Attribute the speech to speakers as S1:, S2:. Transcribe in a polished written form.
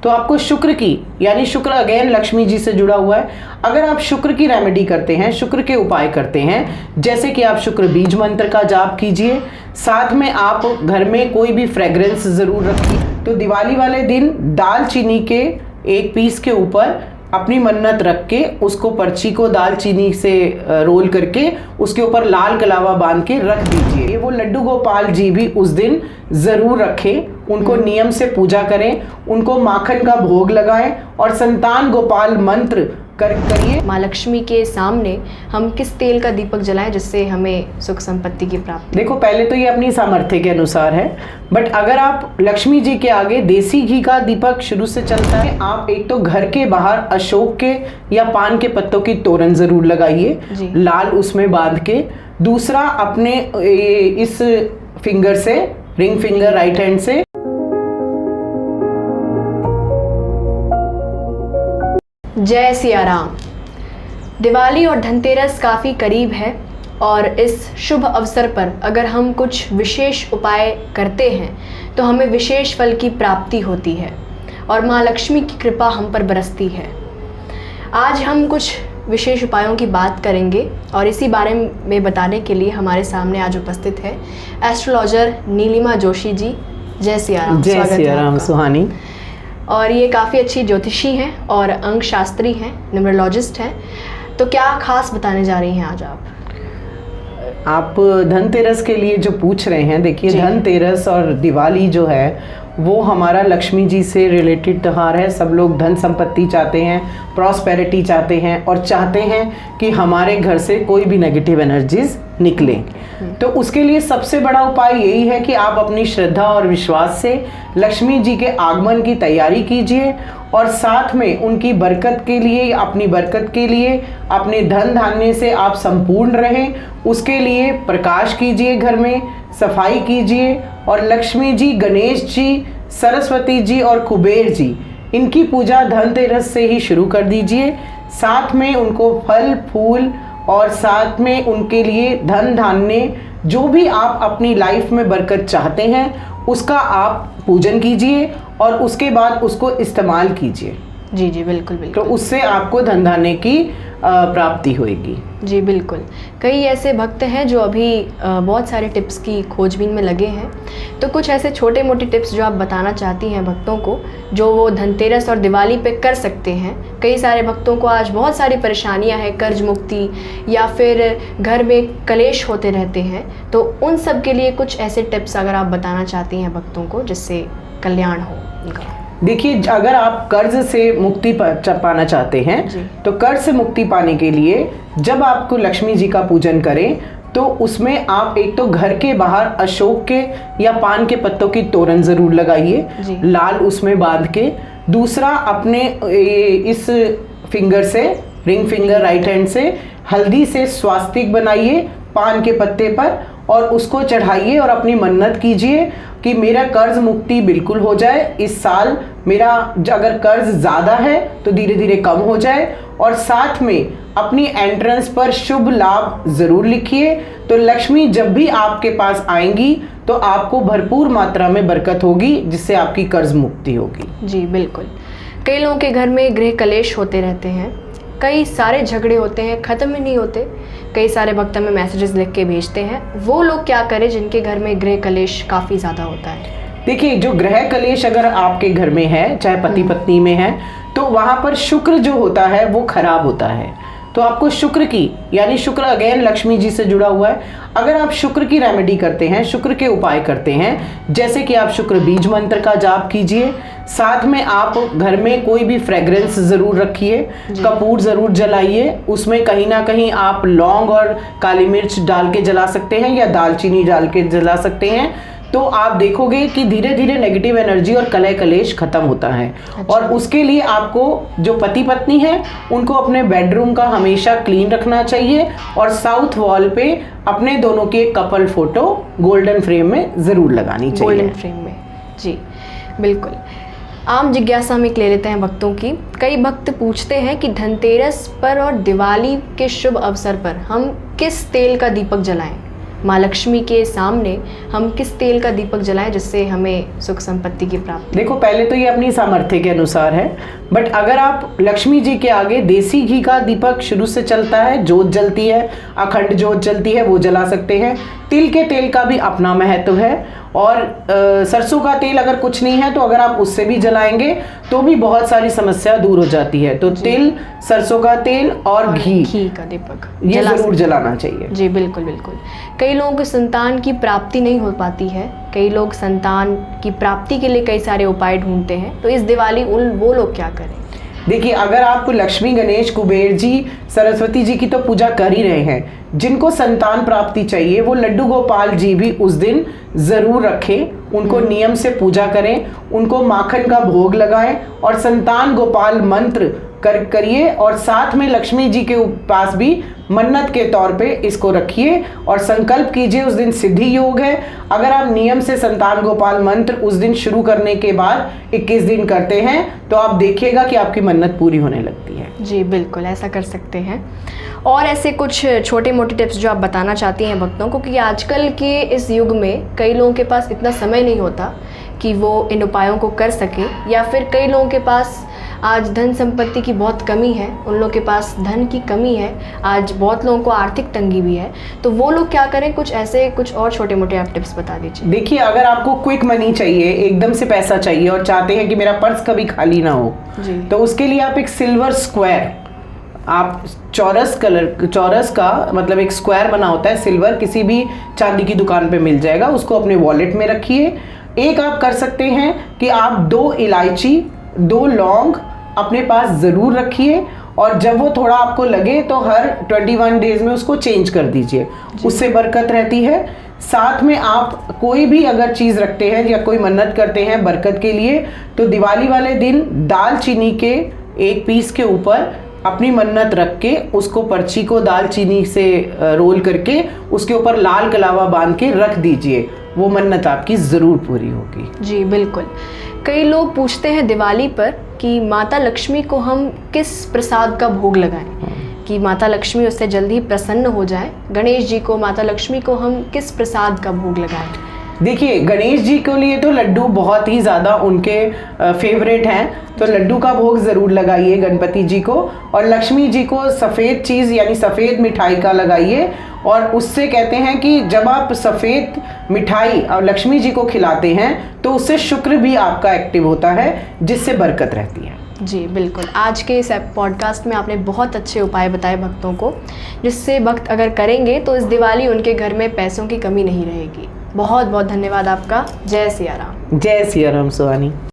S1: तो आपको शुक्र की, यानी शुक्र अगेन लक्ष्मी जी से जुड़ा हुआ है, अगर आप शुक्र की रेमेडी करते हैं, शुक्र के उपाय करते हैं, जैसे कि आप शुक्र बीज मंत्र का जाप कीजिए, साथ में आप घर में कोई भी फ्रेग्रेंस ज़रूर रखिए। तो दिवाली वाले दिन दालचीनी के एक पीस के ऊपर अपनी मन्नत रख के उसको पर्ची को दालचीनी से रोल करके उसके ऊपर लाल कलावा बांध के रख दीजिए। वो लड्डू गोपाल जी भी उस दिन ज़रूर रखें, उनको नियम से पूजा करें, उनको माखन का भोग लगाएं और संतान गोपाल मंत्र करिए।
S2: माँ लक्ष्मी के सामने हम किस तेल का दीपक जलाएं जिससे हमें सुख संपत्ति की प्राप्ति?
S1: देखो, पहले तो ये अपनी सामर्थ्य के अनुसार है, बट अगर आप लक्ष्मी जी के आगे देसी घी का दीपक शुरू से चलता है, आप एक तो घर के बाहर अशोक के या पान के पत्तों की तोरण जरूर लगाइए, लाल उसमें बांध के। दूसरा, अपने इस फिंगर से, रिंग फिंगर राइट हैंड से
S2: जय सिया राम। दिवाली और धनतेरस काफ़ी करीब है और इस शुभ अवसर पर अगर हम कुछ विशेष उपाय करते हैं तो हमें विशेष फल की प्राप्ति होती है और माँ लक्ष्मी की कृपा हम पर बरसती है। आज हम कुछ विशेष उपायों की बात करेंगे और इसी बारे में बताने के लिए हमारे सामने आज उपस्थित है एस्ट्रोलॉजर नीलिमा जोशी जी। जय सिया राम।
S1: जय सिया राम सुहानी।
S2: और ये काफ़ी अच्छी ज्योतिषी हैं और अंक शास्त्री हैं, न्यूमरोलॉजिस्ट हैं। तो क्या खास बताने जा रही हैं आज आप
S1: धनतेरस के लिए जो पूछ रहे हैं? देखिए, धनतेरस और दिवाली जो है वो हमारा लक्ष्मी जी से रिलेटेड त्योहार है। सब लोग धन संपत्ति चाहते हैं, प्रॉस्पेरिटी चाहते हैं और चाहते हैं कि हमारे घर से कोई भी नेगेटिव एनर्जीज निकले। तो उसके लिए सबसे बड़ा उपाय यही है कि आप अपनी श्रद्धा और विश्वास से लक्ष्मी जी के आगमन की तैयारी कीजिए और साथ में उनकी बरकत के लिए, अपनी बरकत के लिए, अपने धन धान्य से आप संपूर्ण रहें, उसके लिए प्रकाश कीजिए, घर में सफाई कीजिए और लक्ष्मी जी, गणेश जी, सरस्वती जी और कुबेर जी, इनकी पूजा धनतेरस से ही शुरू कर दीजिए। साथ में उनको फल फूल और साथ में उनके लिए धन धान्य, जो भी आप अपनी लाइफ में बरकत चाहते हैं उसका आप पूजन कीजिए और उसके बाद उसको इस्तेमाल कीजिए।
S2: जी जी, बिल्कुल बिल्कुल।
S1: तो उससे आपको धन धान्य की प्राप्ति होएगी।
S2: जी बिल्कुल। कई ऐसे भक्त हैं जो अभी बहुत सारे टिप्स की खोजबीन में लगे हैं, तो कुछ ऐसे छोटे मोटे टिप्स जो आप बताना चाहती हैं भक्तों को, जो वो धनतेरस और दिवाली पे कर सकते हैं। कई सारे भक्तों को आज बहुत सारी परेशानियां हैं, कर्ज मुक्ति या फिर घर में कलेश होते रहते हैं, तो उन सब के लिए कुछ ऐसे टिप्स अगर आप बताना चाहती हैं भक्तों को जिससे कल्याण हो उनका।
S1: देखिए, अगर आप कर्ज से मुक्ति पाना चाहते हैं तो कर्ज से मुक्ति पाने के लिए जब आपको लक्ष्मी जी का पूजन करें तो उसमें आप एक तो घर के बाहर अशोक के या पान के पत्तों की तोरण जरूर लगाइए, लाल उसमें बांध के। दूसरा, अपने इस फिंगर से, रिंग फिंगर राइट हैंड से हल्दी से स्वास्तिक बनाइए पान के पत्ते पर और उसको चढ़ाइए और अपनी मन्नत कीजिए कि मेरा कर्ज मुक्ति बिल्कुल हो जाए इस साल। मेरा अगर कर्ज ज़्यादा है तो धीरे धीरे कम हो जाए और साथ में अपनी एंट्रेंस पर शुभ लाभ ज़रूर लिखिए। तो लक्ष्मी जब भी आपके पास आएंगी तो आपको भरपूर मात्रा में बरकत होगी, जिससे आपकी कर्ज मुक्ति होगी।
S2: जी बिल्कुल। कई लोगों के घर में गृह कलेश होते रहते हैं, कई सारे झगड़े होते हैं, ख़त्म ही नहीं होते। कई सारे भक्त में मैसेजेस लिख के भेजते हैं। वो लोग क्या करें जिनके घर में गृह कलेश काफ़ी ज़्यादा होता है?
S1: देखिए, जो गृह कलेश अगर आपके घर में है, चाहे पति पत्नी में है, तो वहाँ पर शुक्र जो होता है वो खराब होता है। तो आपको शुक्र की, यानी शुक्र अगेन लक्ष्मी जी से जुड़ा हुआ है, अगर आप शुक्र की रेमेडी करते हैं, शुक्र के उपाय करते हैं, जैसे कि आप शुक्र बीज मंत्र का जाप कीजिए, साथ में आप घर में कोई भी फ्रेग्रेंस ज़रूर रखिए, कपूर ज़रूर जलाइए, उसमें कहीं ना कहीं आप लौंग और काली मिर्च डाल के जला सकते हैं या दालचीनी डाल के जला सकते हैं। तो आप देखोगे कि धीरे धीरे नेगेटिव एनर्जी और कलह कलेश खत्म होता है। और उसके लिए आपको, जो पति पत्नी है, उनको अपने बेडरूम का हमेशा क्लीन रखना चाहिए और साउथ वॉल पे अपने दोनों के कपल फोटो गोल्डन फ्रेम में ज़रूर लगानी चाहिए।
S2: गोल्डन फ्रेम में, जी बिल्कुल। आम जिज्ञासा में ले लेते हैं भक्तों की। कई भक्त पूछते हैं कि धनतेरस पर और दिवाली के शुभ अवसर पर हम किस तेल का दीपक जलाएं? माँ लक्ष्मी के सामने हम किस तेल का दीपक जलाएं जिससे हमें सुख संपत्ति की प्राप्ति?
S1: देखो, पहले तो ये अपनी सामर्थ्य के अनुसार है, बट अगर आप लक्ष्मी जी के आगे देसी घी का दीपक शुरू से चलता है, जोत जलती है, अखंड जोत जलती है, वो जला सकते हैं। तिल के तेल का भी अपना महत्व है, और सरसों का तेल अगर कुछ नहीं है तो अगर आप उससे भी जलाएंगे तो भी बहुत सारी समस्या दूर हो जाती है। तो तिल, सरसों का तेल और घी
S2: का दीपक
S1: ये जरूर जलाना चाहिए।
S2: जी बिल्कुल बिल्कुल। कई लोगों को संतान की प्राप्ति नहीं हो पाती है, कई लोग संतान की प्राप्ति के लिए कई सारे उपाय ढूंढते हैं, तो इस दिवाली वो लोग क्या करें?
S1: देखिए, अगर आप लक्ष्मी, गणेश, कुबेर जी, सरस्वती जी की तो पूजा कर ही रहे हैं, जिनको संतान प्राप्ति चाहिए वो लड्डू गोपाल जी भी उस दिन ज़रूर रखें, उनको नियम से पूजा करें, उनको माखन का भोग लगाएं और संतान गोपाल मंत्र करिए, और साथ में लक्ष्मी जी के पास भी मन्नत के तौर पे इसको रखिए और संकल्प कीजिए। उस दिन सिद्धि योग है। अगर आप नियम से संतान गोपाल मंत्र उस दिन शुरू करने के बाद 21 दिन करते हैं तो आप देखिएगा कि आपकी मन्नत पूरी होने लगती है।
S2: जी बिल्कुल, ऐसा कर सकते हैं। और ऐसे कुछ छोटे मोटे टिप्स जो आप बताना चाहती हैं भक्तों को, क्योंकि आजकल के इस युग में कई लोगों के पास इतना समय नहीं होता कि वो इन उपायों को कर सके, या फिर कई लोगों के पास आज धन संपत्ति की बहुत कमी है, उन लोगों के पास धन की कमी है, आज बहुत लोगों को आर्थिक तंगी भी है, तो वो लोग क्या करें? कुछ और छोटे मोटे आप टिप्स बता दीजिए।
S1: देखिए, अगर आपको क्विक मनी चाहिए, एकदम से पैसा चाहिए और चाहते हैं कि मेरा पर्स कभी खाली ना हो, तो उसके लिए आप एक सिल्वर स्क्वायर, आप चौरस का मतलब एक स्क्वायर बना होता है सिल्वर, किसी भी चांदी की दुकान पे मिल जाएगा, उसको अपने वॉलेट में रखिए। एक आप कर सकते हैं कि आप 2 इलायची, 2 लौंग अपने पास ज़रूर रखिए, और जब वो थोड़ा आपको लगे तो हर 21 डेज में उसको चेंज कर दीजिए, उससे बरकत रहती है। साथ में आप कोई भी अगर चीज़ रखते हैं या कोई मन्नत करते हैं बरकत के लिए, तो दिवाली वाले दिन दालचीनी के 1 पीस के ऊपर अपनी मन्नत रख के उसको, पर्ची को दालचीनी से रोल करके उसके ऊपर लाल कलावा बांध के रख दीजिए, वो मन्नत आपकी ज़रूर पूरी होगी।
S2: जी बिल्कुल। कई लोग पूछते हैं दिवाली पर कि माता लक्ष्मी को हम किस प्रसाद का भोग लगाएं कि माता लक्ष्मी उससे जल्दी प्रसन्न हो जाए। गणेश जी को, माता लक्ष्मी को हम किस प्रसाद का भोग लगाएं?
S1: देखिए, गणेश जी के लिए तो लड्डू बहुत ही ज़्यादा उनके फेवरेट हैं, तो लड्डू का भोग ज़रूर लगाइए गणपति जी को, और लक्ष्मी जी को सफ़ेद चीज़ यानी सफ़ेद मिठाई का लगाइए। और उससे कहते हैं कि जब आप सफ़ेद मिठाई और लक्ष्मी जी को खिलाते हैं तो उससे शुक्र भी आपका एक्टिव होता है, जिससे बरकत रहती है।
S2: जी बिल्कुल। आज के इस पॉडकास्ट में आपने बहुत अच्छे उपाय बताए भक्तों को, जिससे भक्त अगर करेंगे तो इस दिवाली उनके घर में पैसों की कमी नहीं रहेगी। बहुत बहुत धन्यवाद आपका। जय सिया राम।
S1: जय सिया राम सुहानी।